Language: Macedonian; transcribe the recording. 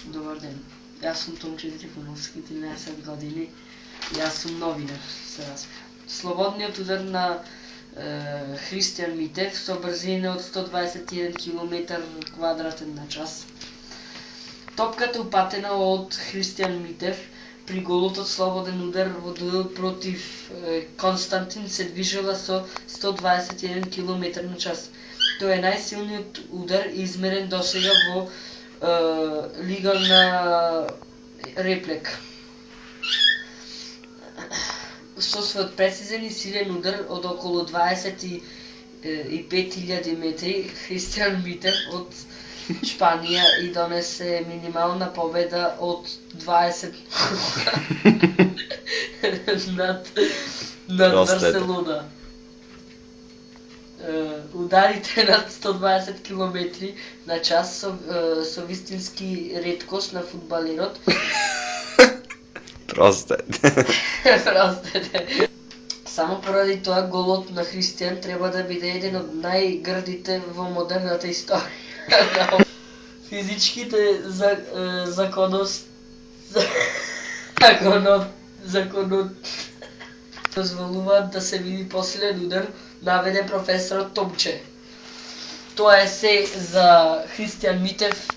Добър ден. Аз съм Томчо Трифоновски, 13 години и аз съм новинар сега. Слободният удар на Християн Митев с бързина от 121 км квадратен на час. Топката опатена от Християн Митев при голът от слободен удар во дуел против Константин се движела со 121 км на час. Тој е најсилниот удар измерен досега во лига на реплек. Со својот прецизен и силен удар од околу 25.000 метри, Християн Митев од Шпанија и донесе минимална победа од 20 над Барселона. Ударите над 120 км на час со вистински реткост на фудбалерот. Простете. Само поради тоа голот на Християн треба да биде еден од најгрдите во модерната историја. Физичките законот дозволуваат да се види посилен удар, наведе професорот Томче. Тоа е се за Християн Митев.